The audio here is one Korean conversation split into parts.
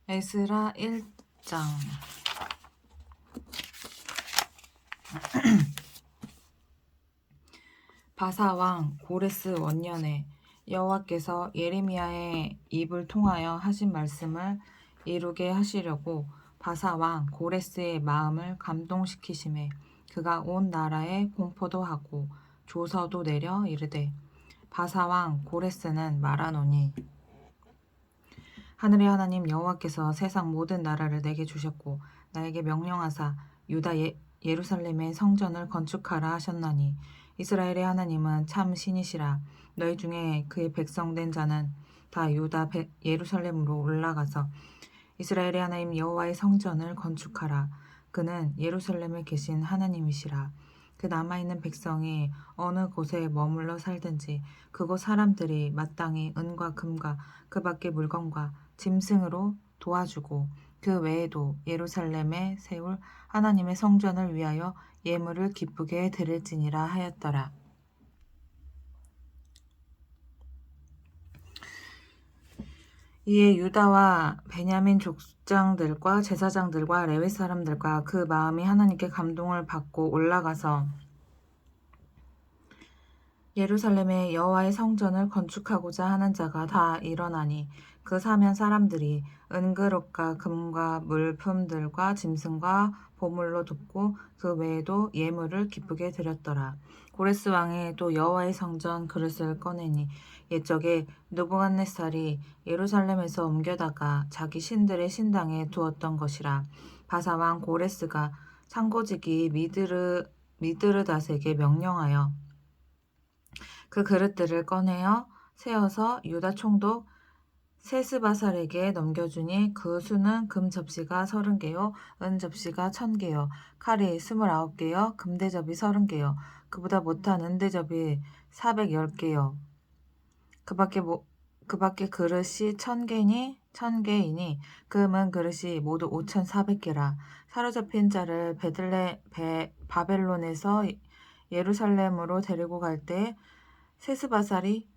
에스라 1장. 바사왕 고레스 원년에 여호와께서 예레미야의 입을 통하여 하신 말씀을 이루게 하시려고 바사왕 고레스의 마음을 감동시키심에 그가 온 나라에 공포도 하고 조서도 내려 이르되, 바사왕 고레스는 말하노니, 하늘의 하나님 여호와께서 세상 모든 나라를 내게 주셨고 나에게 명령하사 유다 예루살렘의 성전을 건축하라 하셨나니, 이스라엘의 하나님은 참 신이시라. 너희 중에 그의 백성된 자는 다 유다 예루살렘으로 올라가서 이스라엘의 하나님 여호와의 성전을 건축하라. 그는 예루살렘에 계신 하나님이시라. 그 남아있는 백성이 어느 곳에 머물러 살든지 그곳 사람들이 마땅히 은과 금과 그 밖의 물건과 짐승으로 도와주고, 그 외에도 예루살렘에 세울 하나님의 성전을 위하여 예물을 기쁘게 드릴지니라 하였더라. 이에 유다와 베냐민 족장들과 제사장들과 레위 사람들과 그 마음이 하나님께 감동을 받고 올라가서 예루살렘에 여호와의 성전을 건축하고자 하는 자가 다 일어나니, 그 사면 사람들이 은그릇과 금과 물품들과 짐승과 보물로 돕고 그 외에도 예물을 기쁘게 드렸더라. 고레스 왕이 또 여호와의 성전 그릇을 꺼내니, 옛적에 느부갓네살이 예루살렘에서 옮겨다가 자기 신들의 신당에 두었던 것이라. 바사 왕 고레스가 창고지기 미드르닷에게 명령하여 그 그릇들을 꺼내어 세어서 유다 총독 세스바살에게 넘겨주니, 그 수는 금 접시가 30개요 은 접시가 1000개요 칼이 29개요 금대접이 30개요 그보다 못한 은대접이 410개요 그 밖에 그릇이 1000개이니 금은 그릇이 모두 5400개라. 사로잡힌 자를 바벨론에서 예루살렘으로 데리고 갈 때 세스바살이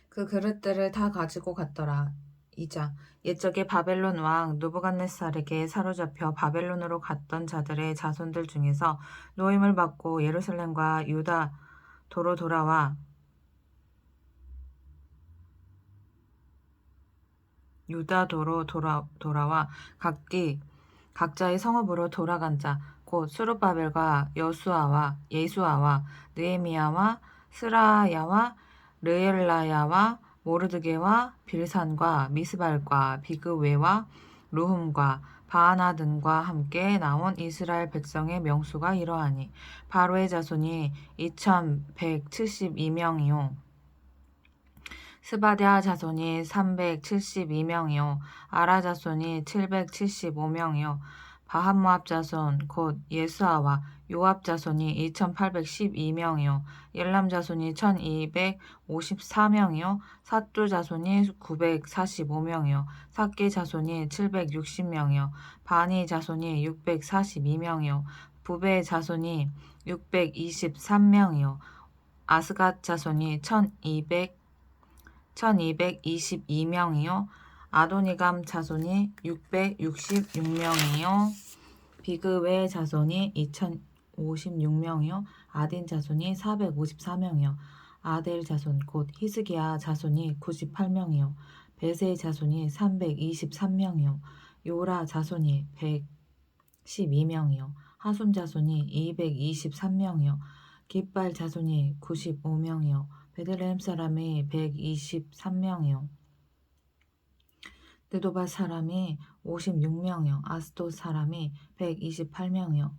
그 그릇들을 다 가지고 갔더라. 2장. 옛적에 바벨론 왕 느부갓네살에게 사로잡혀 바벨론으로 갔던 자들의 자손들 중에서 노임을 받고 예루살렘과 유다도로 돌아와 각자의 성읍으로 돌아간 자, 곧 스룹바벨과 예수아와 느헤미야와 스라야와 르엘라야와 모르드게와 빌산과 미스발과 비그웨와 루흠과 바하나 등과 함께 나온 이스라엘 백성의 명수가 이러하니, 바로의 자손이 2172명이요 스바랴 자손이 372명이요 아라 자손이 775명이요 바한모압 자손 곧 예수아와 요압 자손이 2812명이요 엘람 자손이 1254명이요 삿두 자손이 945명이요 삭게 자손이 760명이요 바니 자손이 642명이요 부베 자손이 623명이요 아스갓 자손이 1222명이요 아도니감 자손이 666명이요 비그웨 자손이 2056명이요 아딘 자손이 454명이요 아델 자손 곧 히스기야 자손이 98명이요 베세 자손이 323명이요 요라 자손이 112명이요 하숨 자손이 223명이요 깃발 자손이 95명이요 베들레헴 사람이 123명이요 느도바 사람이 56명이요 아스돗 사람이 128명이요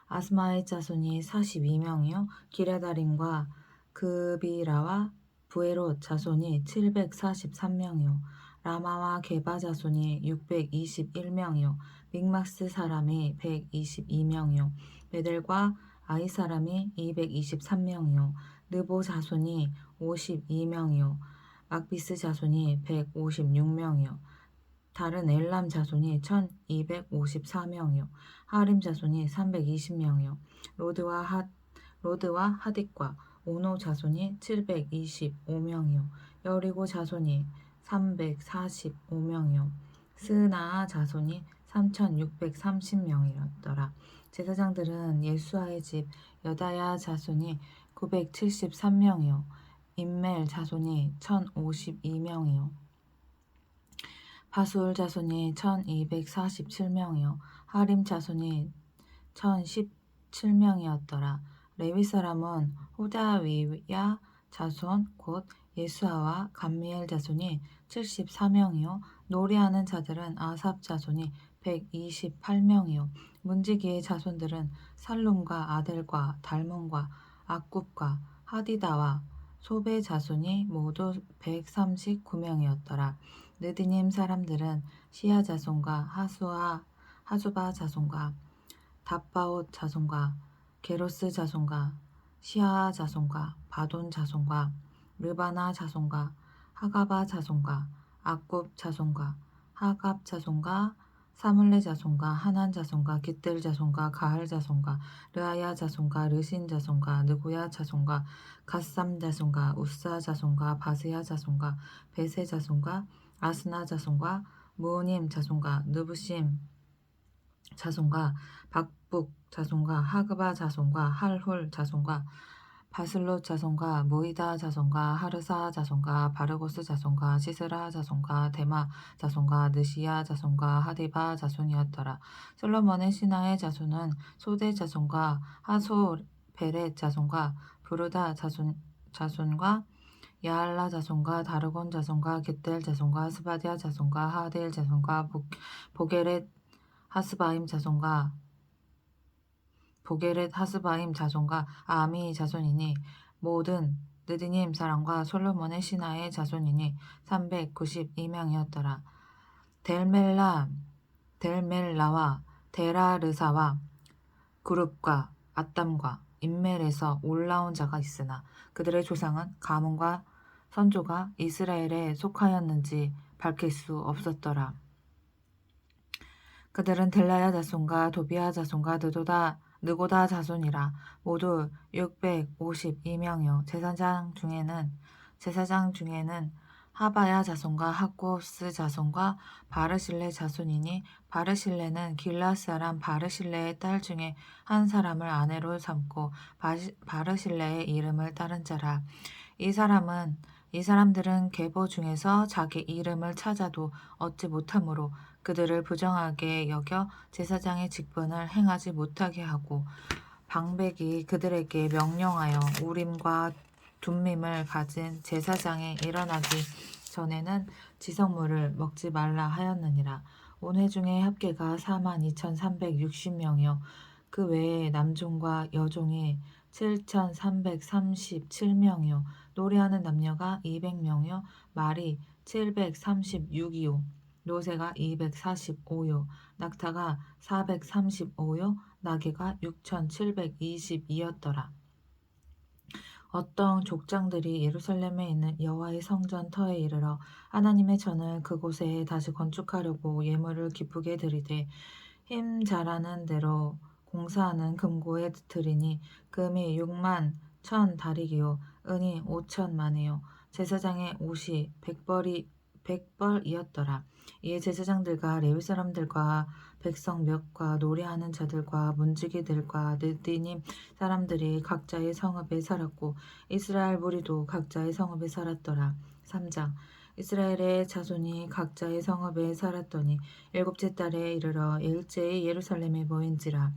아스마의 자손이 42명이요 기레다림과 그비라와 부에롯 자손이 743명이요 라마와 게바 자손이 621명이요 믹마스 사람이 122명이요 베델과 아이 사람이 223명이요 느보 자손이 52명이요 막비스 자손이 156명이요 다른 엘람 자손이 1254명이요 하림 자손이 320명이요 로드와 하딕과 오노 자손이 725명이요 여리고 자손이 345명이요 스나아 자손이 3630명이었더라. 제사장들은 예수아의 집 여다야 자손이 973명이요 임멜 자손이 1052명이요 파수울 자손이 1247명이요 하림 자손이 1017명이었더라. 레위 사람은 호다위야 자손 곧 예수아와 감미엘 자손이 74명이요 노래하는 자들은 아삽 자손이 128명이요 문지기의 자손들은 살룸과 아델과 달몬과 악굽과 하디다와 소베 자손이 모두 139명이었더라. 느디님 사람들은 시야 자손과 하수바 자손과 답바옷 자손과 게로스 자손과 시아 자손과 바돈 자손과 르바나 자손과 하가바 자손과 악굽 자손과 하갑 자손과 사물레 자손과 하난 자손과 깃들 자손과 가할 자손과 르아야 자손과 르신 자손과 느고야 자손과 갓삼 자손과 우사 자손과 바스야 자손과 베세 자손과 아스나 자손과 무님 자손과 느부심 자손과 박북 자손과 하그바 자손과 할훌 자손과 바슬롯 자손과 모이다 자손과 하르사 자손과 바르고스 자손과 시스라 자손과 데마 자손과 느시야 자손과 하디바 자손이었더라. 솔로몬의 신하의 자손은 소대 자손과 하소베렛 자손과 부르다 자손과 야알라 자손과 다르곤 자손과 겟델 자손과 스바디아 자손과 하델 자손과 보게렛 하스바임 자손과 아미 자손이니 모든 느디님 사람과 솔로몬의 신하의 자손이니 392명이었더라. 델멜라와 데라르사와 그룹과 아담과 임멜에서 올라온 자가 있으나 그들의 조상은 가문과 선조가 이스라엘에 속하였는지 밝힐 수 없었더라. 그들은 델라야 자손과 도비야 자손과 느고다 자손이라 모두 652명이요 제사장 중에는 하바야 자손과 하코스 자손과 바르실레 자손이니 바르실레는 길앗 사람 바르실레의 딸 중에 한 사람을 아내로 삼고 바르실레의 이름을 따른 자라. 이 사람들은 계보 중에서 자기 이름을 찾아도 얻지 못하므로 그들을 부정하게 여겨 제사장의 직분을 행하지 못하게 하고 방백이 그들에게 명령하여 우림과 둠밈을 가진 제사장에 일어나기 전에는 지성물을 먹지 말라 하였느니라. 온 회중의 합계가 42,360명이요 그 외에 남종과 여종이 7,337명이요 노래하는 남녀가 200명이요 말이 736이요 노새가 245요 낙타가 435요 나귀가 6,722였더라. 어떤 족장들이 예루살렘에 있는 여호와의 성전 터에 이르러 하나님의 전을 그곳에 다시 건축하려고 예물을 기쁘게 드리되 힘 잘하는 대로 공사하는 금고에 드리니 금이 6만 1,000다리기요 은이 5,000만이요 제사장의 옷이 100벌이었더라. 이에 제사장들과 레위 사람들과 백성 몇과 노래하는 자들과 문지기들과 느디님 사람들이 각자의 성읍에 살았고 이스라엘 무리도 각자의 성읍에 살았더라. 3장 이스라엘의 자손이 각자의 성읍에 살았더니 7째 달에 이르러 일제히 예루살렘에 모인지라.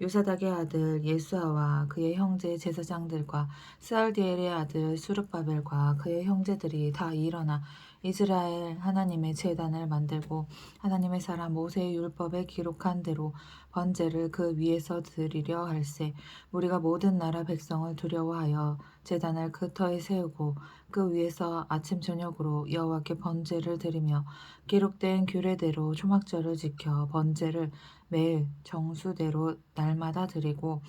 요사닥의 아들 예수아와 그의 형제 제사장들과 스알디엘의 아들 수르바벨과 그의 형제들이 다 일어나 이스라엘 하나님의 제단을 만들고 하나님의 사람 모세의 율법에 기록한 대로 번제를 그 위에서 드리려 할세. 우리가 모든 나라 백성을 두려워하여 제단을 그 터에 세우고 그 위에서 아침 저녁으로 여호와께 번제를 드리며 기록된 규례대로 초막절을 지켜 번제를 매일 정수대로 날마다 드리고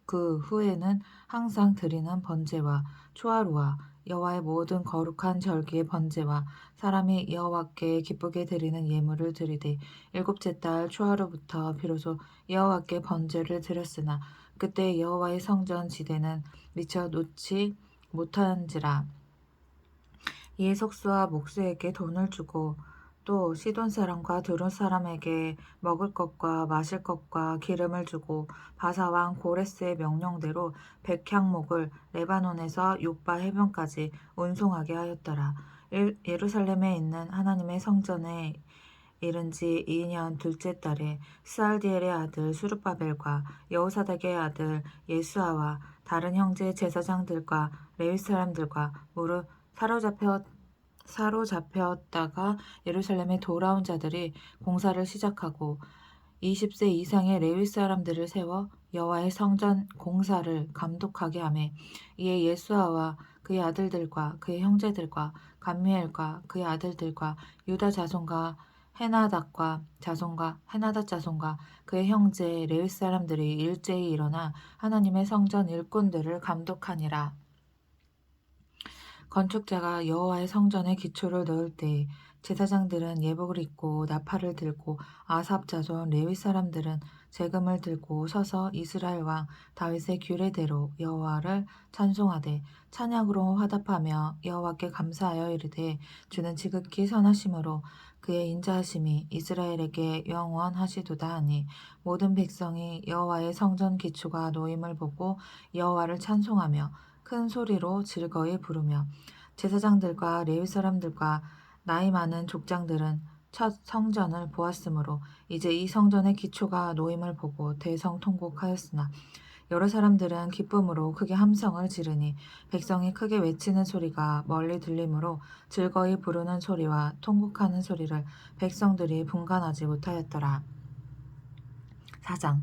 그 후에는 항상 드리는 번제와 초하루와 여호와의 모든 거룩한 절기의 번제와 사람이 여호와께 기쁘게 드리는 예물을 드리되 7째 달 초하루부터 비로소 여호와께 번제를 드렸으나 그때 여호와의 성전 지대는 미처 놓지 못한지라. 이에 속수와 목수에게 돈을 주고 또 시돈 사람과 두루 사람에게 먹을 것과 마실 것과 기름을 주고 바사 왕 고레스의 명령대로 백향목을 레바논에서 요빠 해변까지 운송하게 하였더라. 예루살렘에 있는 하나님의 성전에 이른 지 2년 둘째 달에 스알디엘의 아들 수르바벨과 여호사닥의 아들 예수아와 다른 형제 제사장들과 레위 사람들과 무릇 사로잡혔다가 예루살렘에 돌아온 자들이 공사를 시작하고 20세 이상의 레위 사람들을 세워 여호와의 성전 공사를 감독하게 하매 이에 예수아와 그의 아들들과 그의 형제들과 감미엘과 그의 아들들과 유다 자손과 헤나닷 자손과 그의 형제 레위 사람들이 일제히 일어나 하나님의 성전 일꾼들을 감독하니라. 건축자가 여호와의 성전에 기초를 넣을 때에 제사장들은 예복을 입고 나팔을 들고 아삽 자손 레위 사람들은 재금을 들고 서서 이스라엘 왕 다윗의 규례대로 여호와를 찬송하되 찬양으로 화답하며 여호와께 감사하여 이르되 주는 지극히 선하심으로 그의 인자하심이 이스라엘에게 영원하시도다 하니 모든 백성이 여호와의 성전 기초가 놓임을 보고 여호와를 찬송하며 큰 소리로 즐거이 부르며 제사장들과 레위 사람들과 나이 많은 족장들은 첫 성전을 보았으므로 이제 이 성전의 기초가 놓임을 보고 대성통곡하였으나 여러 사람들은 기쁨으로 크게 함성을 지르니 백성이 크게 외치는 소리가 멀리 들리므로 즐거이 부르는 소리와 통곡하는 소리를 백성들이 분간하지 못하였더라. 4장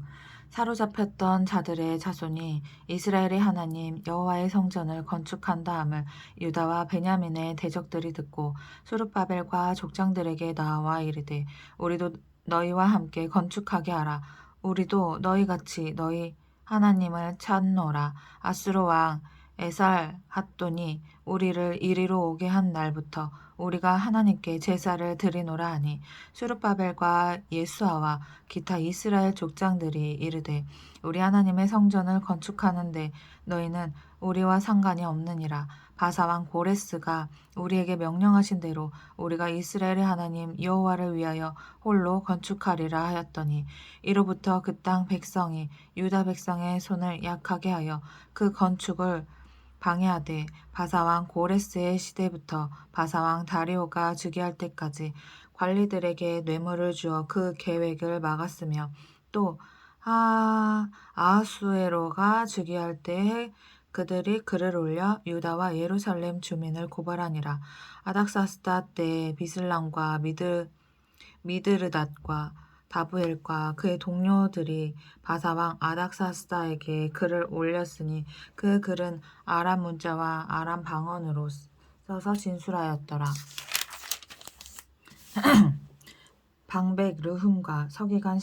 사로잡혔던 자들의 자손이 이스라엘의 하나님 여호와의 성전을 건축한 다음을 유다와 베냐민의 대적들이 듣고 수룹바벨과 족장들에게 나와 이르되 우리도 너희와 함께 건축하게 하라. 우리도 너희같이 너희 하나님을 찾노라. 아수르 왕 에살핫돈이 우리를 이리로 오게 한 날부터 우리가 하나님께 제사를 드리노라 하니 수룹바벨과 예수아와 기타 이스라엘 족장들이 이르되 우리 하나님의 성전을 건축하는데 너희는 우리와 상관이 없느니라. 바사왕 고레스가 우리에게 명령하신 대로 우리가 이스라엘의 하나님 여호와를 위하여 홀로 건축하리라 하였더니 이로부터 그 땅 백성이 유다 백성의 손을 약하게 하여 그 건축을 방해하되 바사왕 고레스의 시대부터 바사왕 다리오가 즉위할 때까지 관리들에게 뇌물을 주어 그 계획을 막았으며 또 아하수에로가 즉위할 때에 그들이 글을 올려 유다와 예루살렘 주민을 고발하니라. 아닥사스다 때 비슬람과 미드르닷과 다부엘과 그의 동료들이 바사왕 아닥사스다에게 글을 올렸으니 그 글은 아람 문자와 아람 방언으로 써서 진술하였더라. 방백 르흠과 서기관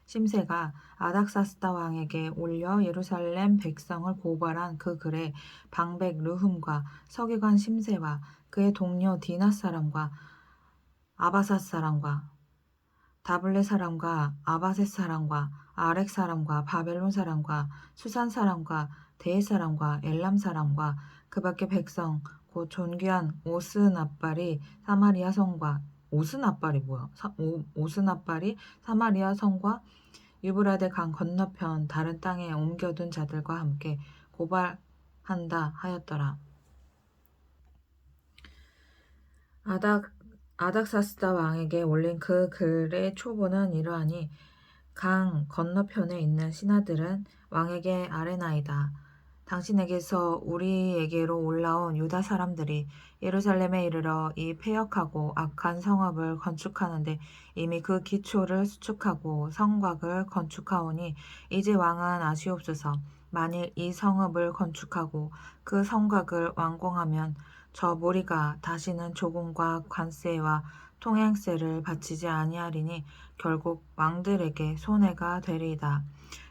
심세가 아닥사스다 왕에게 올려 예루살렘 백성을 고발한 그 글에 방백 르흠과 서기관 심세와 그의 동료 디나 사람과 아바삿 사람과 다블레 사람과 아바셋 사람과 아렉 사람과 바벨론 사람과 수산 사람과 대해 사람과 엘람 사람과 그 밖의 백성 곧 존귀한 오스나빨이 사마리아 성과 오스나빨이 뭐야? 오스나빨이 사마리아 성과 유브라데 강 건너편 다른 땅에 옮겨둔 자들과 함께 고발한다 하였더라. 아닥사스다 왕에게 올린 그 글의 초보는 이러하니 강 건너편에 있는 신하들은 왕에게 아뢰나이다. 당신에게서 우리에게로 올라온 유다 사람들이 예루살렘에 이르러 이 패역하고 악한 성읍을 건축하는데 이미 그 기초를 수축하고 성곽을 건축하오니 이제 왕은 아시옵소서. 만일 이 성읍을 건축하고 그 성곽을 완공하면 저 무리가 다시는 조공과 관세와 통행세를 바치지 아니하리니 결국 왕들에게 손해가 되리이다.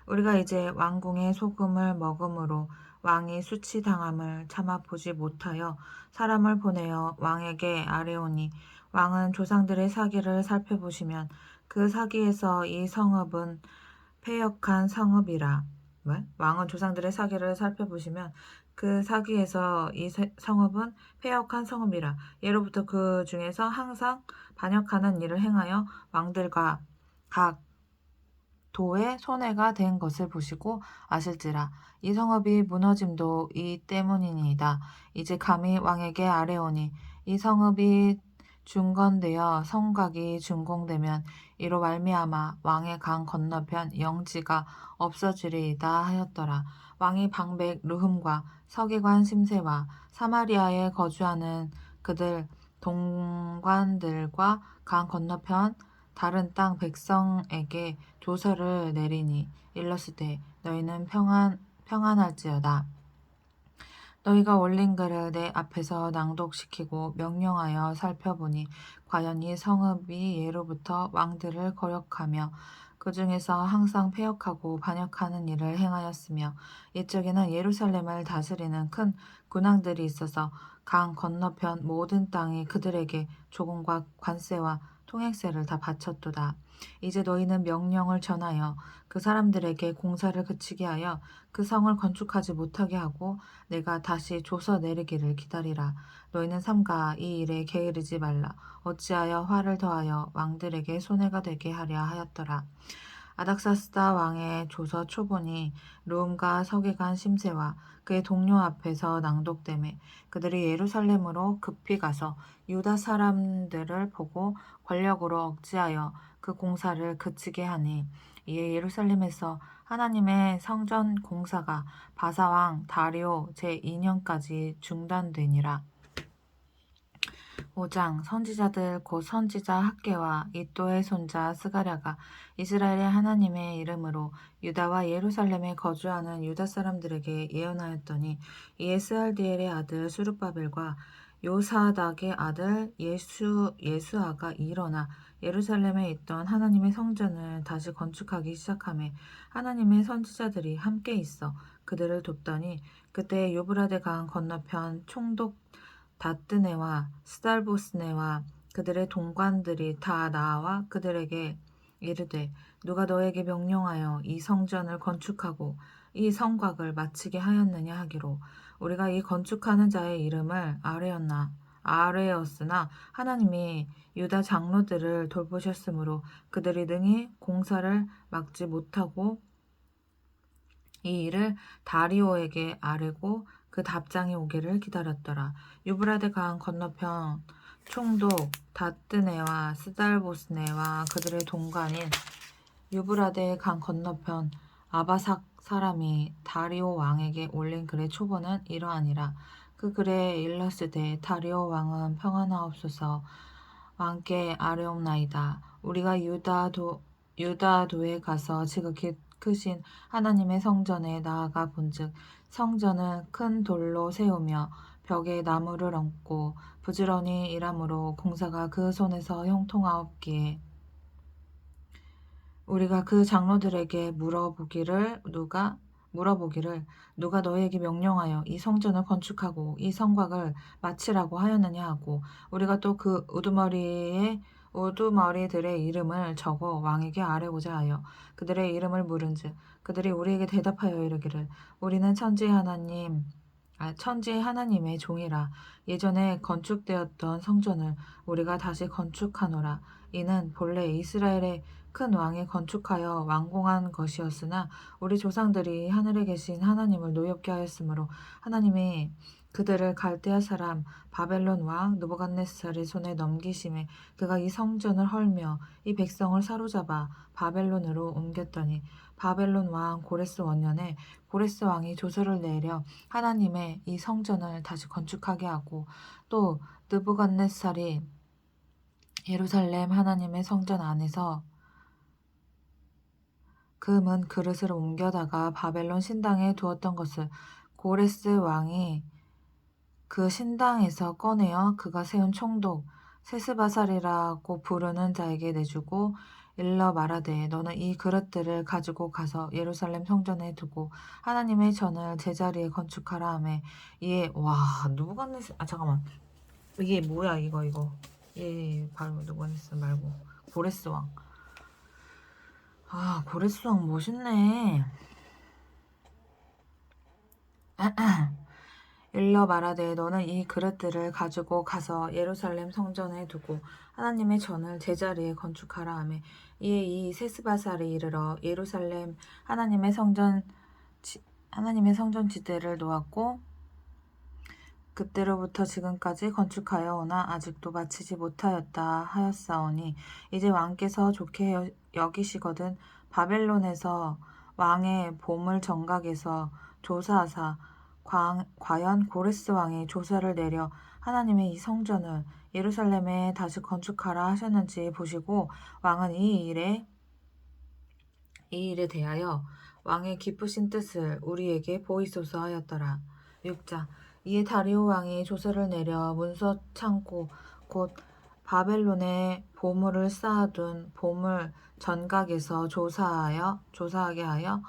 우리가 이제 왕궁의 소금을 먹음으로 왕이 수치당함을 참아보지 못하여 사람을 보내어 왕에게 아뢰오니 왕은 조상들의 사기를 살펴보시면 그 사기에서 이 성읍은 패역한 성읍이라. 왜? 왕은 조상들의 사기를 살펴보시면 그 사기에서 이 성읍은 패역한 성읍이라. 예로부터 그 중에서 항상 반역하는 일을 행하여 왕들과 각 도의 손해가 된 것을 보시고 아실지라. 이 성읍이 무너짐도 이 때문이니이다. 이제 감히 왕에게 아뢰오니 이 성읍이 중건되어 성곽이 준공되면 이로 말미암아 왕의 강 건너편 영지가 없어지리이다 하였더라. 왕이 방백 르흠과 서기관 심세와 사마리아에 거주하는 그들 동관들과 강 건너편 다른 땅 백성에게 조서를 내리니 일렀으되 너희는 평안할지어다. 너희가 올린 글을 내 앞에서 낭독시키고 명령하여 살펴보니 과연 이 성읍이 예로부터 왕들을 거역하며 그 중에서 항상 패역하고 반역하는 일을 행하였으며 옛적에는 예루살렘을 다스리는 큰 군왕들이 있어서 강 건너편 모든 땅이 그들에게 조공과 관세와 통행세를 다 바쳤도다. 이제 너희는 명령을 전하여 그 사람들에게 공사를 그치게 하여 그 성을 건축하지 못하게 하고 내가 다시 조서 내리기를 기다리라. 너희는 삼가 이 일에 게으르지 말라. 어찌하여 화를 더하여 왕들에게 손해가 되게 하랴 하였더라. 아닥사스다 왕의 조서 초본이 르움과 서기관 심세와 그의 동료 앞에서 낭독되매 그들이 예루살렘으로 급히 가서 유다 사람들을 보고 권력으로 억지하여 그 공사를 그치게 하니 이에 예루살렘에서 하나님의 성전 공사가 바사왕 다리오 제2년까지 중단되니라. 5장 선지자들 곧 선지자 학개와 이또의 손자 스가랴가 이스라엘의 하나님의 이름으로 유다와 예루살렘에 거주하는 유다 사람들에게 예언하였더니 이에 스알디엘의 아들 수룹바벨과 요사닥의 아들 예수아가 일어나 예루살렘에 있던 하나님의 성전을 다시 건축하기 시작하며 하나님의 선지자들이 함께 있어 그들을 돕더니 그때 유브라데 강 건너편 총독 다뜨네와 스달보스네와 그들의 동관들이 다 나와 그들에게 이르되 누가 너에게 명령하여 이 성전을 건축하고 이 성곽을 마치게 하였느냐 하기로 우리가 이 건축하는 자의 이름을 아뢰었으나 하나님이 유다 장로들을 돌보셨으므로 그들이 능히 공사를 막지 못하고 이 일을 다리오에게 아뢰고 그 답장이 오기를 기다렸더라. 유브라데 강 건너편 총독 다뜨네와 스달보스네와 그들의 동관인 유브라데 강 건너편 아바삭 사람이 다리오 왕에게 올린 글의 초본은 이러하니라. 그 글에 일렀으되 다리오 왕은 평안하옵소서. 왕께 아뢰옵나이다. 우리가 유다도에 가서 지극히 크신 하나님의 성전에 나아가 본즉 성전은 큰 돌로 세우며 벽에 나무를 얹고 부지런히 일함으로 공사가 그 손에서 형통하옵기에 우리가 그 장로들에게 물어보기를 누가 너희에게 명령하여 이 성전을 건축하고 이 성곽을 마치라고 하였느냐 하고 우리가 또 그 우두머리들의 이름을 적어 왕에게 아뢰고자 하여 그들의 이름을 물은즉 그들이 우리에게 대답하여 이르기를 우리는 천지 하나님의 종이라. 예전에 건축되었던 성전을 우리가 다시 건축하노라. 이는 본래 이스라엘의 큰 왕이 건축하여 완공한 것이었으나 우리 조상들이 하늘에 계신 하나님을 노엽게 하였으므로 하나님이 그들을 갈대아 사람 바벨론 왕 느부갓네살의 손에 넘기심에 그가 이 성전을 헐며 이 백성을 사로잡아 바벨론으로 옮겼더니 바벨론 왕 고레스 원년에 고레스 왕이 조서를 내려 하나님의 이 성전을 다시 건축하게 하고 또 느부갓네살이 예루살렘 하나님의 성전 안에서 금은 그릇을 옮겨다가 바벨론 신당에 두었던 것을 고레스 왕이 그 신당에서 꺼내어 그가 세운 총독 세스바살이라고 부르는 자에게 내주고 일러 말하되 너는 이 그릇들을 가지고 가서 예루살렘 성전에 두고 하나님의 전을 제자리에 건축하라 하매 이에 잠깐만 이게 뭐야 이거 바로 누구네살 말고 고레스 왕. 고레스 왕 멋있네. 일러 말하되 너는 이 그릇들을 가지고 가서 예루살렘 성전에 두고 하나님의 전을 제자리에 건축하라 하매 이에 이 세스바살이 이르러 예루살렘 하나님의 성전 지대를 놓았고 그때로부터 지금까지 건축하여 오나 아직도 마치지 못하였다 하였사오니 이제 왕께서 좋게 여기시거든 바벨론에서 왕의 보물 정각에서 조사하사 과연 고레스 왕이 조사를 내려 하나님의 이 성전을 예루살렘에 다시 건축하라 하셨는지 보시고 왕은 이 일에 대하여 왕의 기쁘신 뜻을 우리에게 보이소서 하였더라. 6장 이에 다리오 왕이 조서를 내려 문서 창고 곧 바벨론에 보물을 쌓아둔 보물 전각에서 조사하게 하여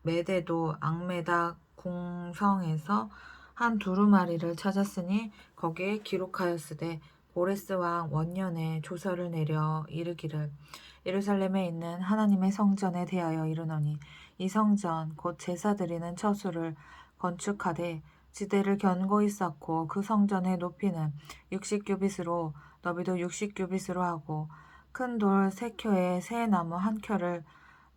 메대도 앙메다 궁성에서 한 두루마리를 찾았으니 거기에 기록하였으되 고레스 왕 원년에 조서를 내려 이르기를 예루살렘에 있는 하나님의 성전에 대하여 이르노니 이 성전 곧 제사 드리는 처소를 건축하되 지대를 견고히 쌓고 그 성전의 높이는 60규빗으로 너비도 60규빗으로 하고 큰 돌 3켜에 새 나무 1켜를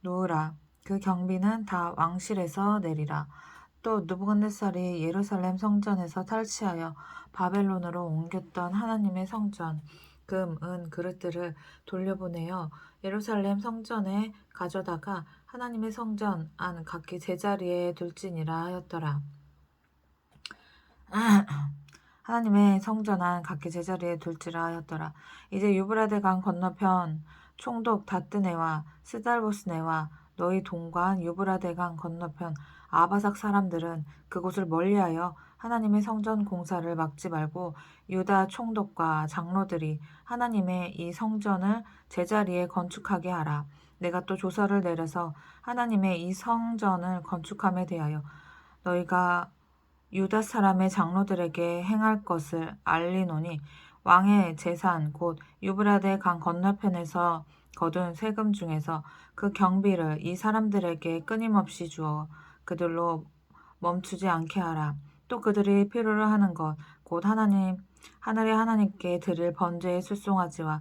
놓으라. 그 경비는 다 왕실에서 내리라. 또 느부갓네살이 예루살렘 성전에서 탈취하여 바벨론으로 옮겼던 하나님의 성전 금, 은, 그릇들을 돌려보내어 예루살렘 성전에 가져다가 하나님의 성전 안 각기 제자리에 둘지니라 하였더라. 하나님의 성전 안 각기 제자리에 둘지라 하였더라. 이제 유브라데 강 건너편 총독 다뜨네와 스달보스네와 너희 동관 유브라데 강 건너편 아바삭 사람들은 그곳을 멀리하여 하나님의 성전 공사를 막지 말고 유다 총독과 장로들이 하나님의 이 성전을 제자리에 건축하게 하라. 내가 또 조서를 내려서 하나님의 이 성전을 건축함에 대하여 너희가 유다 사람의 장로들에게 행할 것을 알리노니 왕의 재산 곧 유브라데 강 건너편에서 거둔 세금 중에서 그 경비를 이 사람들에게 끊임없이 주어 그들로 멈추지 않게 하라. 또 그들이 필요로 하는 것 곧 하늘의 하나님께 드릴 번제의 술송아지와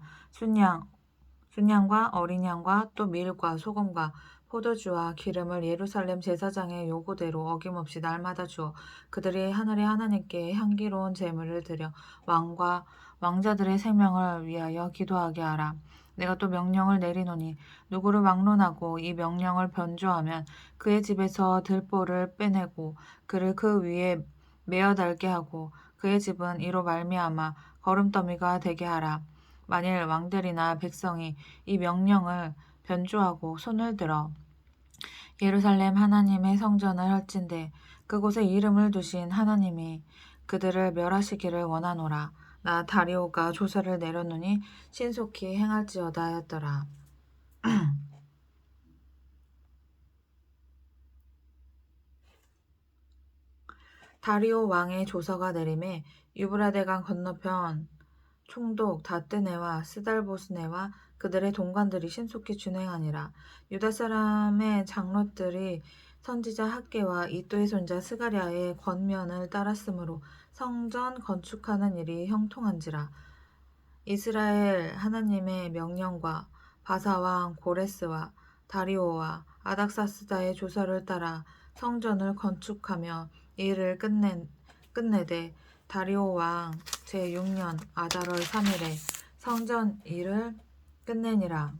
순양과 어린 양과 또 밀과 소금과 포도주와 기름을 예루살렘 제사장의 요구대로 어김없이 날마다 주어 그들이 하늘의 하나님께 향기로운 제물을 드려 왕과 왕자들의 생명을 위하여 기도하게 하라. 내가 또 명령을 내리노니 누구를 막론하고 이 명령을 변조하면 그의 집에서 들보를 빼내고 그를 그 위에 메어 달게 하고 그의 집은 이로 말미암아 거름더미가 되게 하라. 만일 왕들이나 백성이 이 명령을 변조하고 손을 들어 예루살렘 하나님의 성전을 헐진대 그곳에 이름을 두신 하나님이 그들을 멸하시기를 원하노라. 나 다리오가 조서를 내렸노니 신속히 행할지어다 하였더라. 다리오 왕의 조서가 내림에 유브라데강 건너편 총독 다뜨네와 스달보스네와 그들의 동관들이 신속히 준행하니라. 유다 사람의 장로들이 선지자 학개와 이도의 손자 스가랴의 권면을 따랐으므로 성전 건축하는 일이 형통한지라. 이스라엘 하나님의 명령과 바사왕 고레스와 다리오와 아닥사스다의 조서를 따라 성전을 건축하며 일을 끝내되 다리오 왕 제6년 아달월 3일에 성전 일을 끝내니라.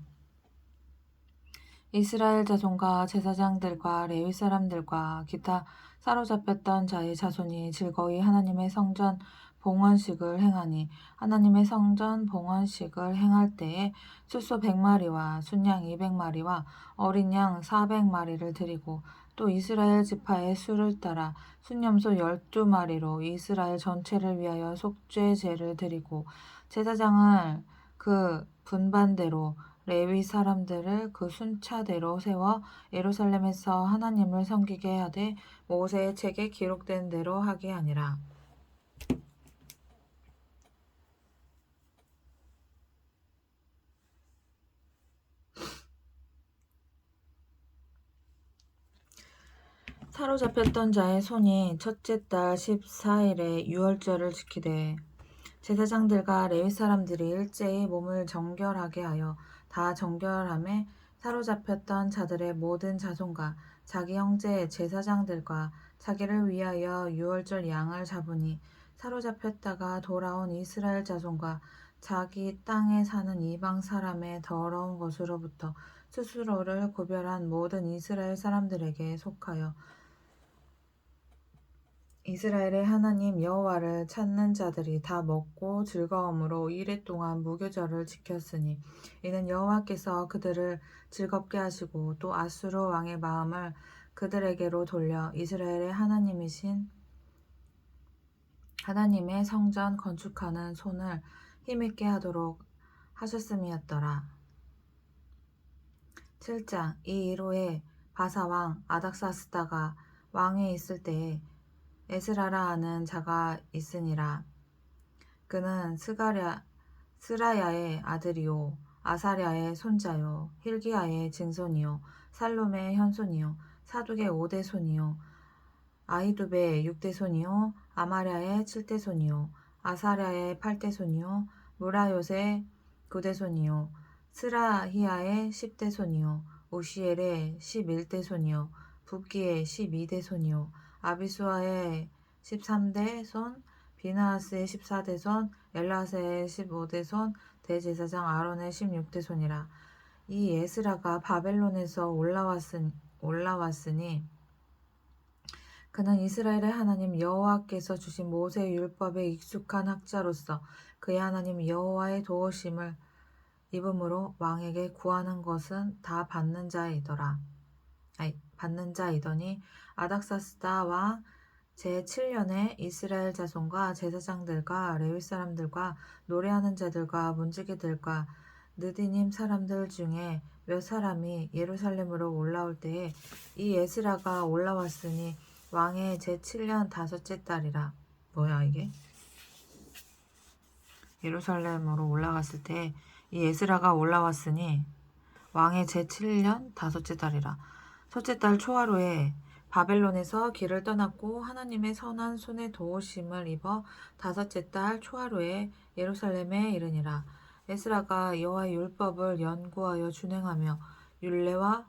이스라엘 자손과 제사장들과 레위 사람들과 기타 사로잡혔던 자의 자손이 즐거이 하나님의 성전 봉헌식을 행하니 하나님의 성전 봉헌식을 행할 때에 숫소 100마리와 순양 200마리와 어린 양 400마리를 드리고 또 이스라엘 지파의 수를 따라 순염소 12마리로 이스라엘 전체를 위하여 속죄제를 드리고 제사장을 그 분반대로 레위 사람들을 그 순차대로 세워 예루살렘에서 하나님을 섬기게 하되 모세의 책에 기록된 대로 하게 하니라. 사로잡혔던 자의 손이 첫째 달 14일에 유월절을 지키되 제사장들과 레위 사람들이 일제히 몸을 정결하게 하여 다 정결함에 사로잡혔던 자들의 모든 자손과 자기 형제 제사장들과 자기를 위하여 유월절 양을 잡으니 사로잡혔다가 돌아온 이스라엘 자손과 자기 땅에 사는 이방 사람의 더러운 것으로부터 스스로를 구별한 모든 이스라엘 사람들에게 속하여 이스라엘의 하나님 여호와를 찾는 자들이 다 먹고 즐거움으로 이레 동안 무교절을 지켰으니 이는 여호와께서 그들을 즐겁게 하시고 또 아수르 왕의 마음을 그들에게로 돌려 이스라엘의 하나님이신 하나님의 성전 건축하는 손을 힘있게 하도록 하셨음이었더라. 7장 이 이후에 바사왕 아닥사스다가 왕에 있을 때에 에스라라 하는 자가 있으니라. 그는 스라야의 아들이요 아사랴의 손자요 힐기야의 증손이요 살룸의 현손이요 사둑의 5대 손이요 아히두베의 6대 손이요 아마랴의 7대 손이요 아사랴의 8대 손이요 무라요의 9대 손이요 스라히야의 10대 손이요 우시엘의 11대 손이요 붓기의 12대 손이요 아비수아의 13대 손, 비나하스의 14대 손, 엘라세의 15대 손, 대제사장 아론의 16대 손이라. 이 에스라가 바벨론에서 올라왔으니 그는 이스라엘의 하나님 여호와께서 주신 모세의 율법에 익숙한 학자로서 그의 하나님 여호와의 도우심을 입음으로 왕에게 구하는 것은 다 받는 자이더니 아닥사스다 왕 제7년에 이스라엘 자손과 제사장들과 레위 사람들과 노래하는 자들과 문지기들과 느디님 사람들 중에 몇 사람이 예루살렘으로 올라올 때에 이 에스라가 올라왔으니 왕의 제7년 다섯째 달이라. 뭐야 이게? 예루살렘으로 올라갔을 때 이 에스라가 올라왔으니 왕의 제7년 다섯째 달이라. 첫째 달 초하루에 바벨론에서 길을 떠났고 하나님의 선한 손의 도우심을 입어 다섯째 달 초하루에 예루살렘에 이르니라. 에스라가 여호와의 율법을 연구하여 준행하며 율례와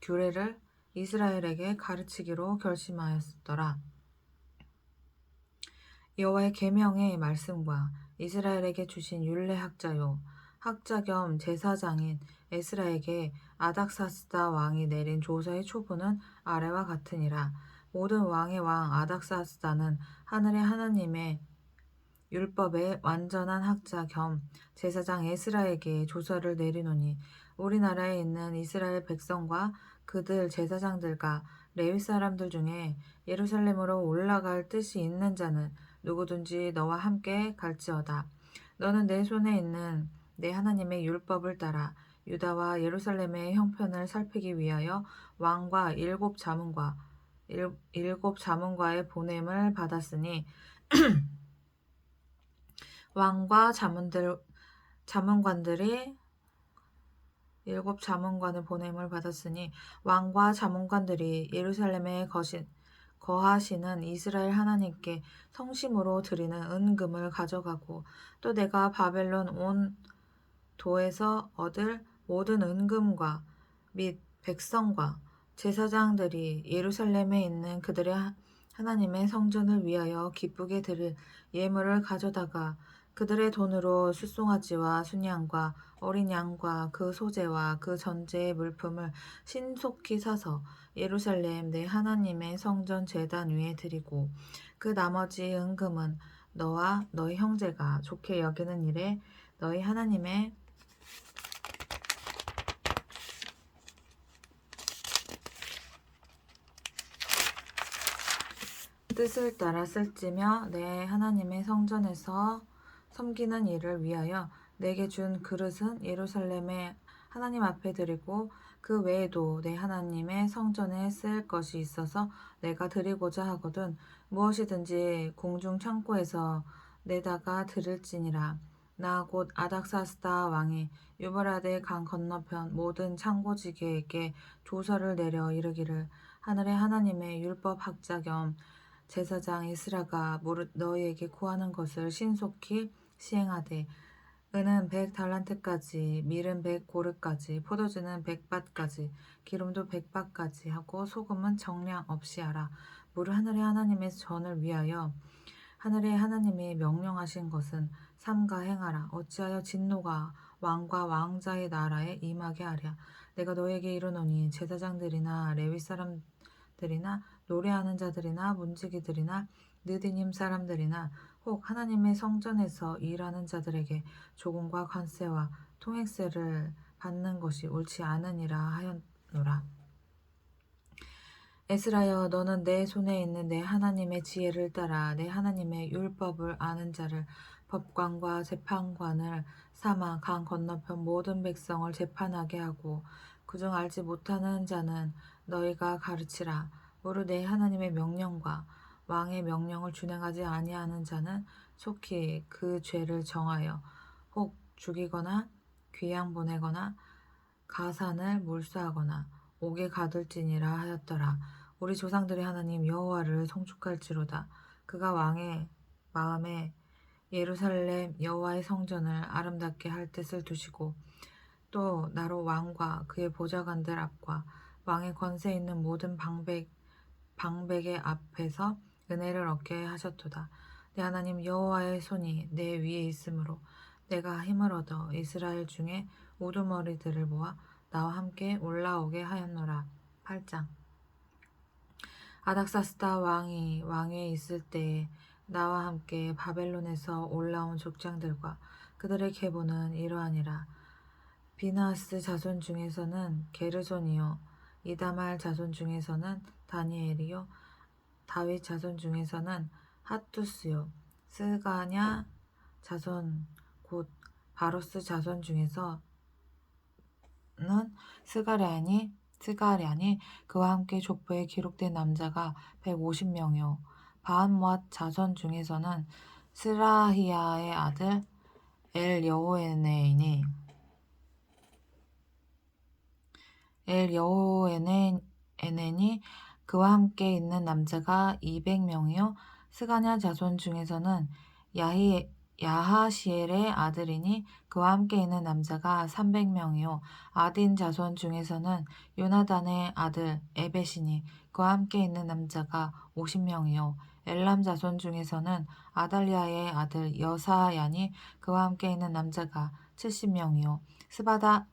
규례를 이스라엘에게 가르치기로 결심하였더라. 여호와의 계명의 말씀과 이스라엘에게 주신 율례 학자 겸 제사장인 에스라에게 아닥사스다 왕이 내린 조서의 초본은 아래와 같으니라. 모든 왕의 왕 아닥사스다는 하늘의 하나님의 율법의 완전한 학자 겸 제사장 에스라에게 조서를 내리노니 우리나라에 있는 이스라엘 백성과 그들 제사장들과 레위 사람들 중에 예루살렘으로 올라갈 뜻이 있는 자는 누구든지 너와 함께 갈지어다. 너는 내 손에 있는 내 하나님의 율법을 따라 유다와 예루살렘의 형편을 살피기 위하여 왕과 일곱 자문과의 보냄을 받았으니 왕과 자문관들이 일곱 자문관의 보냄을 받았으니 왕과 자문관들이 예루살렘에 거하시는 이스라엘 하나님께 성심으로 드리는 은금을 가져가고 또 내가 바벨론 온 도에서 얻을 모든 은금과 및 백성과 제사장들이 예루살렘에 있는 그들의 하나님의 성전을 위하여 기쁘게 드릴 예물을 가져다가 그들의 돈으로 숫송아지와 순양과 어린 양과 그 소재와 그 전제의 물품을 신속히 사서 예루살렘 내 하나님의 성전 제단 위에 드리고 그 나머지 은금은 너와 너희 형제가 좋게 여기는 일에 너희 하나님의 뜻을 따라 쓸지며 내 하나님의 성전에서 섬기는 일을 위하여 내게 준 그릇은 예루살렘의 하나님 앞에 드리고 그 외에도 내 하나님의 성전에 쓸 것이 있어서 내가 드리고자 하거든 무엇이든지 공중 창고에서 내다가 드릴지니라. 나 곧 아닥사스다 왕이 유브라데 강 건너편 모든 창고지게에게 조서를 내려 이르기를 하늘의 하나님의 율법 학자 겸 제사장 에스라가 무릇 너희에게 구하는 것을 신속히 시행하되 은은 100달란트까지, 밀은 100고르까지, 포도주는 100밭까지, 기름도 100밭까지 하고 소금은 정량 없이 하라. 무릇 하늘의 하나님의 전을 위하여 하늘의 하나님이 명령하신 것은 삼가 행하라. 어찌하여 진노가 왕과 왕자의 나라에 임하게 하랴. 내가 너에게 이르노니 제사장들이나 레위 사람들이나 노래하는 자들이나 문지기들이나 느디님 사람들이나 혹 하나님의 성전에서 일하는 자들에게 조금과 관세와 통행세를 받는 것이 옳지 않으니라 하였노라. 에스라여, 너는 내 손에 있는 내 하나님의 지혜를 따라 내 하나님의 율법을 아는 자를 법관과 재판관을 삼아 강 건너편 모든 백성을 재판하게 하고 그중 알지 못하는 자는 너희가 가르치라. 무릇 내 하나님의 명령과 왕의 명령을 준행하지 아니하는 자는 속히 그 죄를 정하여 혹 죽이거나 귀양 보내거나 가산을 몰수하거나 옥에 가둘지니라 하였더라. 우리 조상들의 하나님 여호와를 송축할지로다. 그가 왕의 마음에 예루살렘 여호와의 성전을 아름답게 할 뜻을 두시고 또 나로 왕과 그의 보좌관들 앞과 왕의 권세 있는 모든 방백의 앞에서 은혜를 얻게 하셨도다. 내 하나님 여호와의 손이 내 위에 있으므로 내가 힘을 얻어 이스라엘 중에 우두머리들을 모아 나와 함께 올라오게 하였노라. 8장. 아닥사스다 왕이 왕위에 있을 때에 나와 함께 바벨론에서 올라온 족장들과 그들의 계보는 이러하니라. 비나스 자손 중에서는 게르손이요, 이다말 자손 중에서는 다니엘이요, 다윗 자손 중에서는 핫투스요, 스가냐 자손 곧 바로스 자손 중에서는 스가랴니 그와 함께 족보에 기록된 남자가 150명이요 바한모앗 자손 중에서는 스라히야의 아들 엘여호에네니 그와 함께 있는 남자가 200명이요 스가냐 자손 중에서는 야하시엘의 아들이니 그와 함께 있는 남자가 300명이요 아딘 자손 중에서는 요나단의 아들 에벳이니 그와 함께 있는 남자가 50명이요 엘람 자손 중에서는 아달리아의 아들 여사야니 그와 함께 있는 남자가 70명이요 스바랴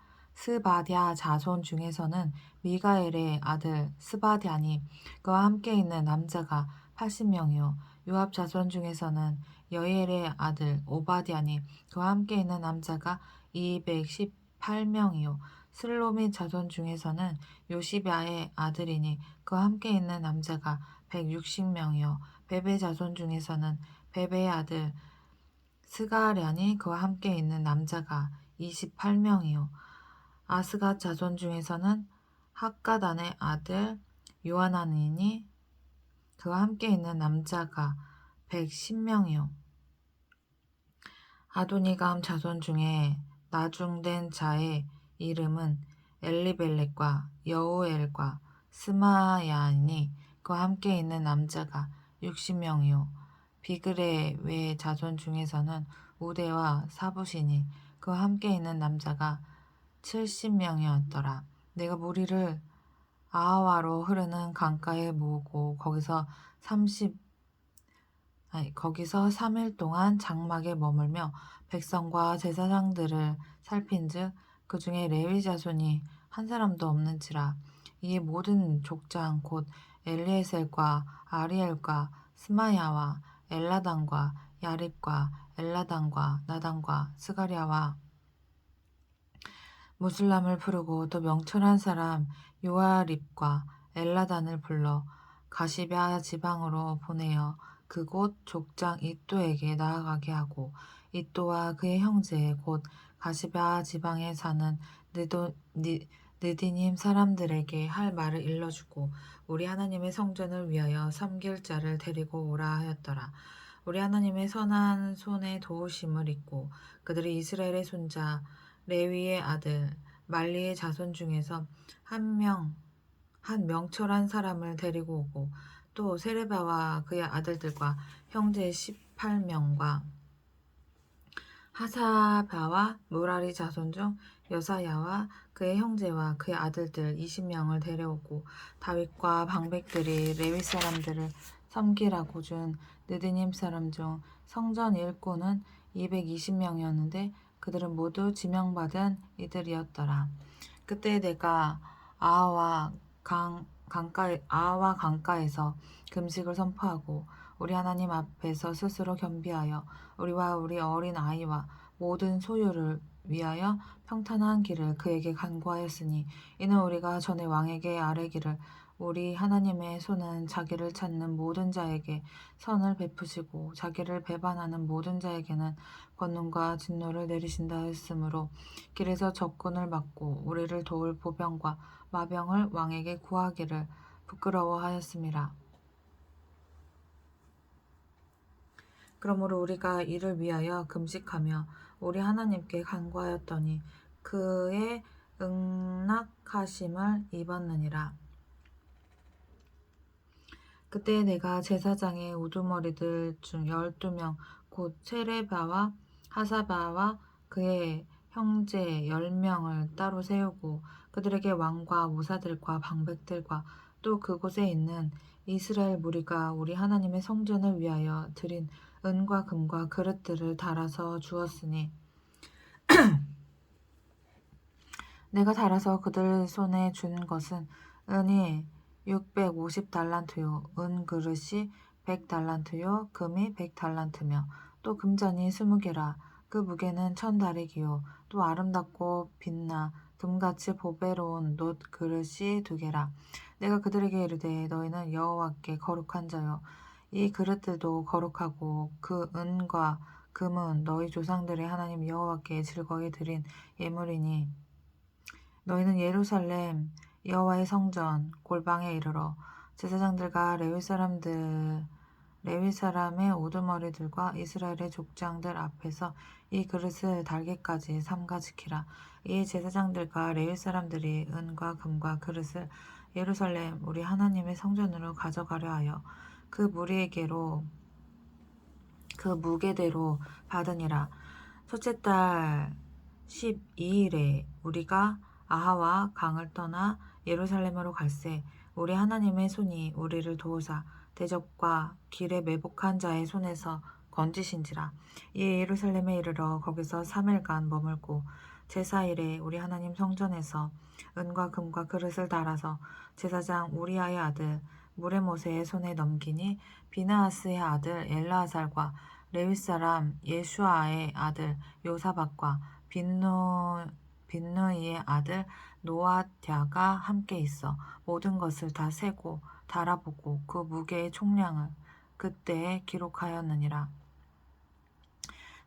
자손 중에서는 미가엘의 아들 스바랴니 그와 함께 있는 남자가 80명이요 요압 자손 중에서는 여엘의 아들 오바댜니 그와 함께 있는 남자가 218명이요 슬로밋 자손 중에서는 요시랴의 아들이니 그와 함께 있는 남자가 160명이요 베베 자손 중에서는 베베의 아들 스가랴니 그와 함께 있는 남자가 28명이요 아스갓 자손 중에서는 학가단의 아들 요하나니니 그와 함께 있는 남자가 110명이요 아도니감 자손 중에 나중된 자의 이름은 엘리벨렉과 여우엘과 스마야니 그와 함께 있는 남자가 60명이요 비그레 외 자손 중에서는 우대와 사부시니 그와 함께 있는 남자가 70명이었더라. 내가 무리를 아하와로 흐르는 강가에 모으고 거기서 3일 동안 장막에 머물며 백성과 제사장들을 살핀즉 그 중에 레위 자손이 한 사람도 없는지라. 이에 모든 족장 곧 엘리에셀과 아리엘과 스마야와 엘라단과 야립과 엘라단과 나단과 스가랴와 무술람을 부르고 또 명철한 사람 요아립과 엘라단을 불러 가시랴 지방으로 보내어 그곳 족장 이또에게 나아가게 하고 이또와 그의 형제 곧 가시랴 지방에 사는 느디님 사람들에게 할 말을 일러주고 우리 하나님의 성전을 위하여 섬길 자를 데리고 오라 하였더라. 우리 하나님의 선한 손의 도우심을 잊고 그들이 이스라엘의 손자 레위의 아들 말리의 자손 중에서 한 명 한 명철한 사람을 데리고 오고 또 세레바와 그의 아들들과 형제 18명과 하사바와 무라리 자손 중 여사야와 그의 형제와 그의 아들들 20명을 데려오고 다윗과 방백들이 레위 사람들을 섬기라고 준 느디님 사람 중 성전 일꾼은 220명이었는데 그들은 모두 지명받은 이들이었더라. 그때 내가 아하와 강가에서 금식을 선포하고 우리 하나님 앞에서 스스로 겸비하여 우리와 우리 어린 아이와 모든 소유를 위하여 평탄한 길을 그에게 간구하였으니 이는 우리가 전에 왕에게 아뢰기를 우리 하나님의 손은 자기를 찾는 모든 자에게 선을 베푸시고 자기를 배반하는 모든 자에게는 권능과 진노를 내리신다 했으므로 길에서 적군을 막고 우리를 도울 보병과 마병을 왕에게 구하기를 부끄러워하였음이라. 그러므로 우리가 이를 위하여 금식하며 우리 하나님께 간구하였더니 그의 응낙하심을 입었느니라. 그때 내가 제사장의 우두머리들 중 12명 곧 세레바와 하사바와 그의 형제 10명을 따로 세우고 그들에게 왕과 무사들과 방백들과 또 그곳에 있는 이스라엘 무리가 우리 하나님의 성전을 위하여 드린 은과 금과 그릇들을 달아서 주었으니 내가 달아서 그들 손에 준 것은 은이 650달란트요 은 그릇이 100달란트요 금이 100달란트며 또 금잔이 20개라 그 무게는 1000다리기요 또 아름답고 빛나 금같이 보배로운 놋 그릇이 2개라. 내가 그들에게 이르되 너희는 여호와께 거룩한 자요 이 그릇들도 거룩하고 그 은과 금은 너희 조상들의 하나님 여호와께 즐거이 드린 예물이니 너희는 예루살렘 여호와의 성전 골방에 이르러 제사장들과 레위 사람의 우두머리들과 이스라엘의 족장들 앞에서 이 그릇을 달기까지 삼가 지키라. 이에 제사장들과 레위 사람들이 은과 금과 그릇을 예루살렘 우리 하나님의 성전으로 가져가려 하여 그 무게대로 받으니라. 첫째 달 12일에 우리가 아하와 강을 떠나 예루살렘으로 갈새 우리 하나님의 손이 우리를 도우사 대적과 길에 매복한 자의 손에서 건지신지라. 이에 예루살렘에 이르러 거기서 3일간 머물고 제4일에 우리 하나님 성전에서 은과 금과 그릇을 달아서 제사장 우리아의 아들 무레모세의 손에 넘기니 비느하스의 아들 엘르아살과 레위 사람 예슈아의 아들 요사박과 빈누이의 아들 노아դ야가 함께 있어 모든 것을 다 세고 달아보고 그 무게의 총량을 그때에 기록하였느니라.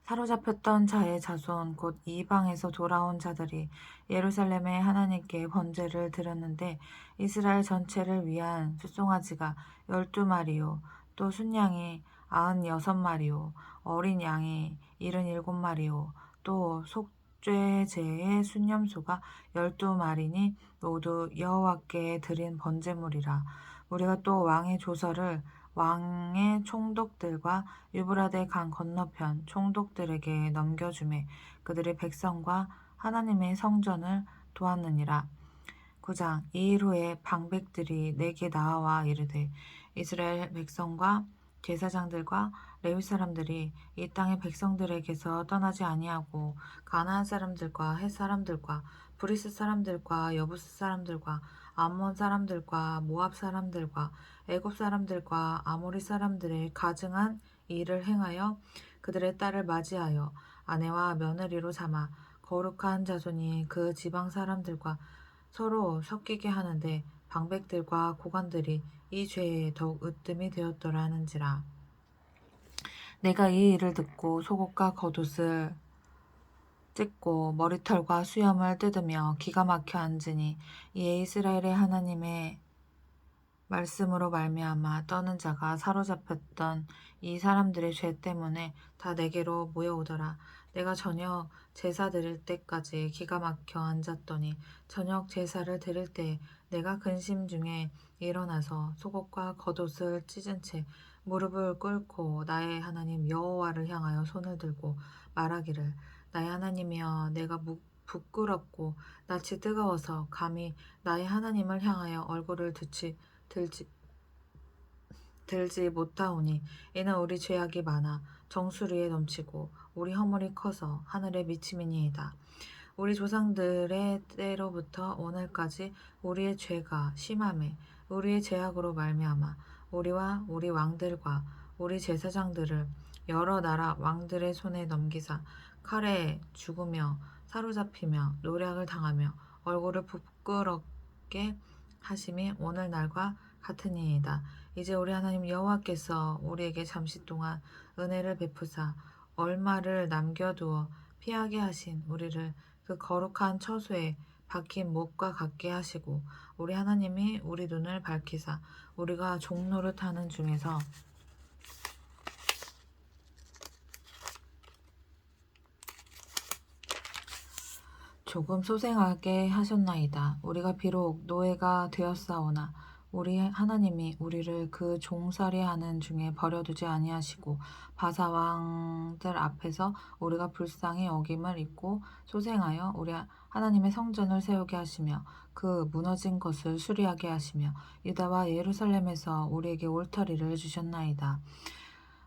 사로잡혔던 자의 자손 곧 이방에서 돌아온 자들이 예루살렘에 하나님께 번제를 드렸는데 이스라엘 전체를 위한 숫송아지가 12마리요 또 순양이 96마리요 어린 양이 77마리요 또 속죄제의 순염소가 12마리니 모두 여호와께 드린 번제물이라. 우리가 또 왕의 조서를 왕의 총독들과 유브라데 강 건너편 총독들에게 넘겨주매 그들의 백성과 하나님의 성전을 도왔느니라. 9장 이 일 후에 방백들이 내게 나와 이르되 이스라엘 백성과 제사장들과 레위 사람들이 이 땅의 백성들에게서 떠나지 아니하고 가나안 사람들과 헷 사람들과 브리스 사람들과 여부스 사람들과 암몬 사람들과 모압 사람들과 애굽 사람들과 아모리 사람들의 가증한 일을 행하여 그들의 딸을 맞이하여 아내와 며느리로 삼아 거룩한 자손이 그 지방 사람들과 서로 섞이게 하는데 방백들과 고관들이 이 죄에 더욱 으뜸이 되었더라 하는지라. 내가 이 일을 듣고 속옷과 겉옷을 찢고 머리털과 수염을 뜯으며 기가 막혀 앉으니 이에 이스라엘의 하나님의 말씀으로 말미암아 떠는 자가 사로잡혔던 이 사람들의 죄 때문에 다 내게로 모여오더라. 내가 저녁 제사 드릴 때까지 기가 막혀 앉았더니 저녁 제사를 드릴 때 내가 근심 중에 일어나서 속옷과 겉옷을 찢은 채 무릎을 꿇고 나의 하나님 여호와를 향하여 손을 들고 말하기를 나의 하나님이여 내가 부끄럽고 낯이 뜨거워서 감히 나의 하나님을 향하여 얼굴을 들지 못하오니 이는 우리 죄악이 많아 정수리에 넘치고 우리 허물이 커서 하늘에 미침이니이다. 우리 조상들의 때로부터 오늘까지 우리의 죄가 심하매 우리의 죄악으로 말미암아 우리와 우리 왕들과 우리 제사장들을 여러 나라 왕들의 손에 넘기사 칼에 죽으며 사로잡히며 노략을 당하며 얼굴을 부끄럽게 하심이 오늘날과 같으니이다. 이제 우리 하나님 여호와께서 우리에게 잠시 동안 은혜를 베푸사 얼마를 남겨두어 피하게 하신 우리를 그 거룩한 처소에 박힌 못과 같게 하시고 우리 하나님이 우리 눈을 밝히사 우리가 종노릇 하는 중에서 조금 소생하게 하셨나이다. 우리가 비록 노예가 되었사오나 우리 하나님이 우리를 그 종살이하는 중에 버려두지 아니하시고 바사왕들 앞에서 우리가 불쌍히 여김을 입고 소생하여 우리 하나님의 성전을 세우게 하시며 그 무너진 것을 수리하게 하시며 유다와 예루살렘에서 우리에게 울타리를 주셨나이다.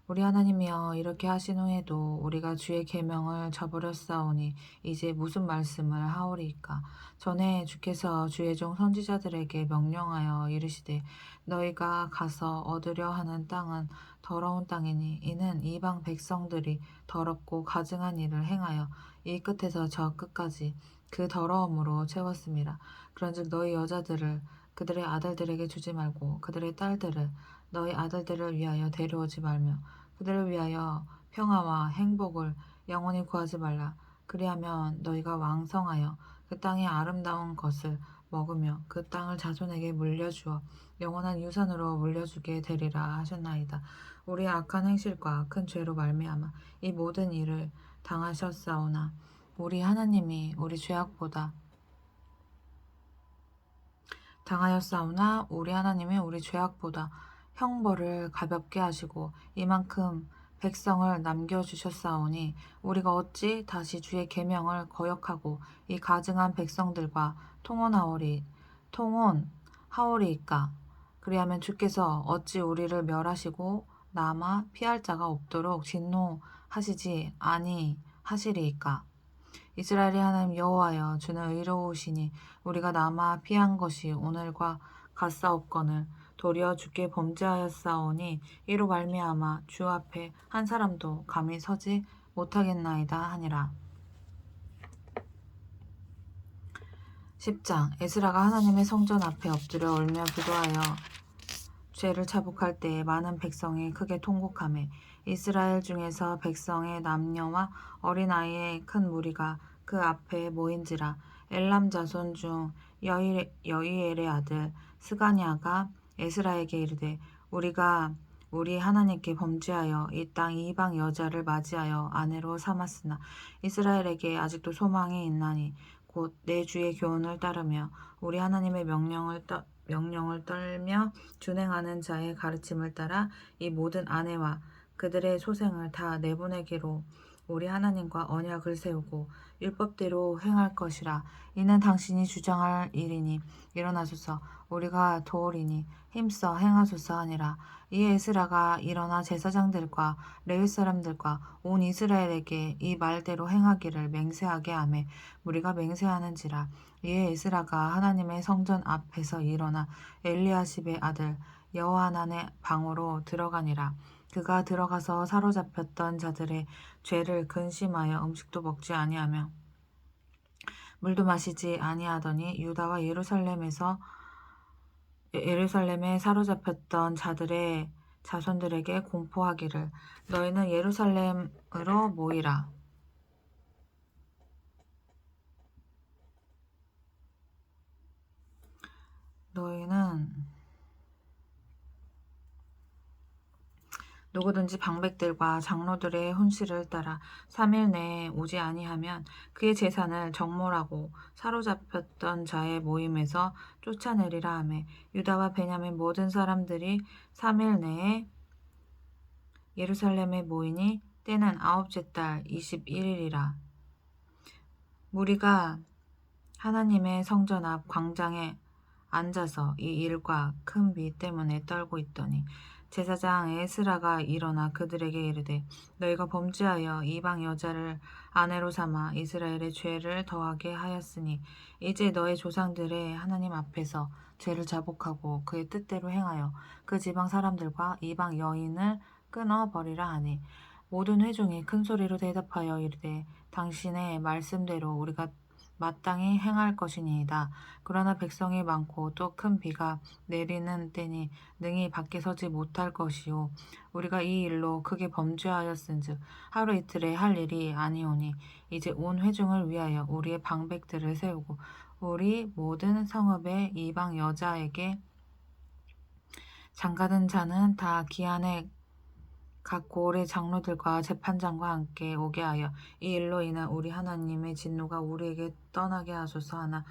우리 하나님이여 이렇게 하신 후에도 우리가 주의 계명을 저버렸사오니 이제 무슨 말씀을 하오리이까. 전에 주께서 주의 종 선지자들에게 명령하여 이르시되 너희가 가서 얻으려 하는 땅은 더러운 땅이니 이는 이방 백성들이 더럽고 가증한 일을 행하여 이 끝에서 저 끝까지 그 더러움으로 채웠습니다. 그런즉 너희 여자들을 그들의 아들들에게 주지 말고 그들의 딸들을 너희 아들들을 위하여 데려오지 말며 그들을 위하여 평화와 행복을 영원히 구하지 말라. 그리하면 너희가 왕성하여 그 땅의 아름다운 것을 먹으며 그 땅을 자손에게 물려주어 영원한 유산으로 물려주게 되리라 하셨나이다. 우리의 악한 행실과 큰 죄로 말미암아 이 모든 일을 당하셨사오나 우리 하나님이 우리 죄악보다 형벌을 가볍게 하시고 이만큼 백성을 남겨주셨사오니 우리가 어찌 다시 주의 계명을 거역하고 이 가증한 백성들과 통혼하오리이까. 그리하면 주께서 어찌 우리를 멸하시고 남아 피할 자가 없도록 진노하시지 아니하시리이까. 이스라엘의 하나님 여호와여 주는 의로우시니 우리가 남아 피한 것이 오늘과 같사옵거늘 도리어 주께 범죄하였사오니 이로 말미암아 주 앞에 한 사람도 감히 서지 못하겠나이다 하니라. 10장 에스라가 하나님의 성전 앞에 엎드려 울며 기도하여 죄를 자복할 때에 많은 백성이 크게 통곡하매 이스라엘 중에서 백성의 남녀와 어린아이의 큰 무리가 그 앞에 모인지라. 엘람 자손 중 여이엘의 아들 스가냐가 에스라에게 이르되 우리가 우리 하나님께 범죄하여 이 땅 이방 여자를 맞이하여 아내로 삼았으나 이스라엘에게 아직도 소망이 있나니 곧 내 주의 교훈을 따르며 우리 하나님의 명령을 떨며 준행하는 자의 가르침을 따라 이 모든 아내와 그들의 소생을 다 내보내기로 우리 하나님과 언약을 세우고 율법대로 행할 것이라. 이는 당신이 주장할 일이니 일어나소서 우리가 도우리니 힘써 행하소서 하니라. 이에 에스라가 일어나 제사장들과 레위 사람들과 온 이스라엘에게 이 말대로 행하기를 맹세하게 하매 무리가 맹세하는지라. 이에 에스라가 하나님의 성전 앞에서 일어나 엘리야십의 아들 여호하난의 방으로 들어가니라. 그가 들어가서 사로잡혔던 자들의 죄를 근심하여 음식도 먹지 아니하며 물도 마시지 아니하더니 유다와 예루살렘에 사로잡혔던 자들의 자손들에게 공포하기를 너희는 예루살렘으로 모이라. 누구든지 방백들과 장로들의 훈시를 따라 3일 내에 오지 아니하면 그의 재산을 정몰하고 사로잡혔던 자의 모임에서 쫓아내리라 하매 유다와 베냐민 모든 사람들이 3일 내에 예루살렘에 모이니 때는 9째 달 21일이라. 무리가 하나님의 성전 앞 광장에 앉아서 이 일과 큰 비 때문에 떨고 있더니 제사장 에스라가 일어나 그들에게 이르되 너희가 범죄하여 이방 여자를 아내로 삼아 이스라엘의 죄를 더하게 하였으니 이제 너희 조상들의 하나님 앞에서 죄를 자복하고 그의 뜻대로 행하여 그 지방 사람들과 이방 여인을 끊어버리라 하니 모든 회중이 큰 소리로 대답하여 이르되 당신의 말씀대로 우리가 마땅히 행할 것이니이다. 그러나 백성이 많고 또 큰 비가 내리는 때니 능히 밖에 서지 못할 것이요 우리가 이 일로 크게 범죄하였은즉 하루 이틀에 할 일이 아니오니 이제 온 회중을 위하여 우리의 방백들을 세우고 우리 모든 성읍의 이방 여자에게 장가든 자는 다 기한에 각 고을의 장로들과 재판장과 함께 오게 하여 이 일로 인한 우리 하나님의 진노가 우리에게 떠나게 하소서 하나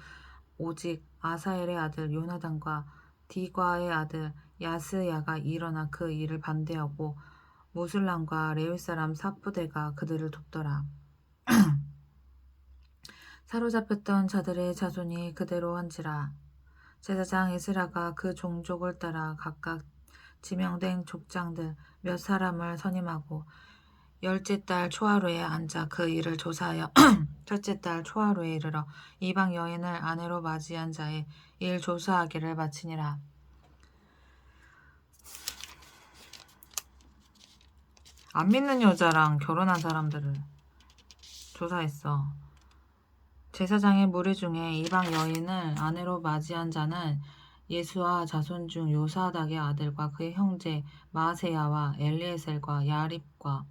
오직 아사엘의 아들 요나단과 디과의 아들 야스야가 일어나 그 일을 반대하고 무술람과 레위 사람 사푸대가 그들을 돕더라. 사로잡혔던 자들의 자손이 그대로 한지라. 제사장 에스라가 그 종족을 따라 각각 지명된 족장들 몇 사람을 선임하고 10째 달 초하루에 앉아 그 일을 조사하여 첫째 달 초하루에 이르러 이방 여인을 아내로 맞이한 자의 일 조사하기를 마치니라. 안 믿는 여자랑 결혼한 사람들을 조사했어. 제사장의 무리 중에 이방 여인을 아내로 맞이한 자는 예수와 자손 중 요사닥의 아들과 그의 형제 마세야와 엘리에셀과 야립과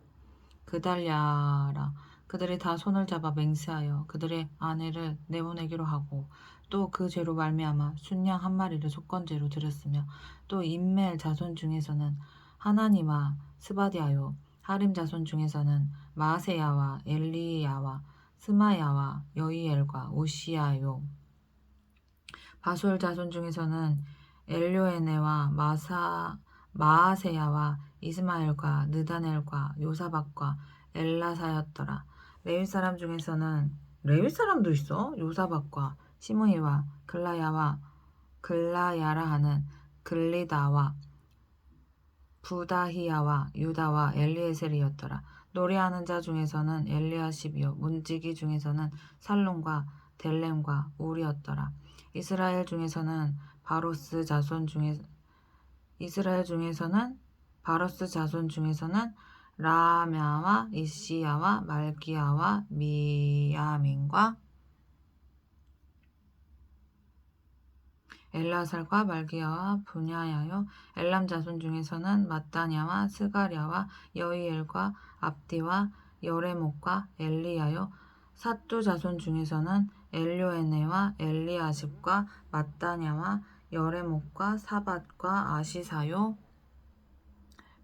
그달랴라. 그들이 다 손을 잡아 맹세하여 그들의 아내를 내보내기로 하고 또 그 죄로 말미암아 순양 한 마리를 속건제로 드렸으며 또 임멜 자손 중에서는 하나니와 스바디아요 하림 자손 중에서는 마세야와 엘리야와 스마야와 여이엘과 오시야요 바솔 자손 중에서는 엘료에네와 마아세야와 이스마엘과 느다넬과 요사박과 엘라사였더라. 레위 사람 중에서는 레위 사람도 있어? 요사박과 시므이와 글라야와 글라야라 하는 글리다와 부다히야와 유다와 엘리에셀이었더라. 노래하는 자 중에서는 엘리야십이요 문지기 중에서는 살론과 델렘과 우리였더라. 이스라엘 중에서는 바로스 자손 중에서는 라мя와 이시야와 말기야와 미야민과 엘라살과 말기야와 분야야요 엘람 자손 중에서는 마따냐와 스가랴와 여이엘과 압디와 여레목과 엘리야요 삿두 자손 중에서는 엘료에네와 엘리아십과 마따냐와 여레목과 사밧과 아시사요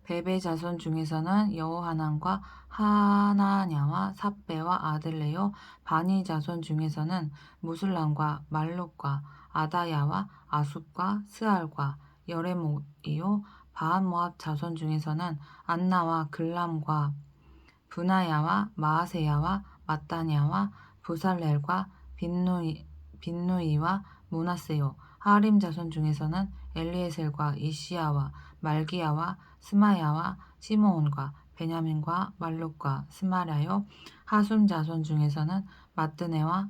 베베 자손 중에서는 여호하난과 하나냐와 삽베와 아들레요 바니 자손 중에서는 무술람과 말룩과 아다야와 아숲과 스알과 여레목이요 바한모압 자손 중에서는 안나와 글람과 분하야와 마아세야와 마따냐와 부살렐과 빈누이와 문하세요 하림 자손 중에서는 엘리에셀과 이시야와 말기야와 스마야와 시므온과 베냐민과 말룩과 스마랴요 하숨 자손 중에서는 마뜨네와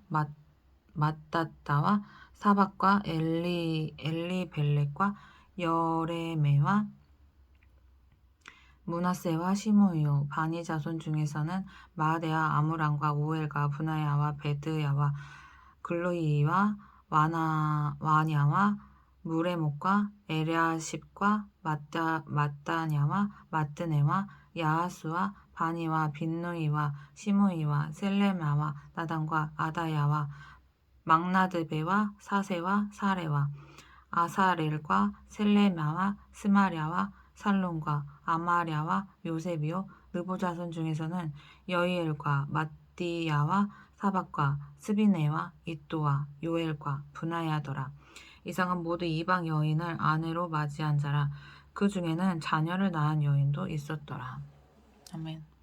마따따와 사박과 엘리벨렉과 여레메와 문하세와 시므이요 바니 자손 중에서는 마아데와 아무람과 우엘과 분하야와 베드야와 글로이와 와냐와 무레목과 에랴십과 마따냐와 마뜨네와 야하수와 바니와 빈누이와 시므이와 셀레마와 나단과 아다야와 막나드베와 사세와 사레와 아사렐과 셀레마와 스마랴와 살론과 아마랴와 요셉이요 느보 자손 중에서는 여이엘과 mat디야와 사박과 스비네와 이또와 요엘과 분하야더라. 이상은 모두 이방 여인을 아내로 맞이한 자라. 그 중에는 자녀를 낳은 여인도 있었더라. 아멘.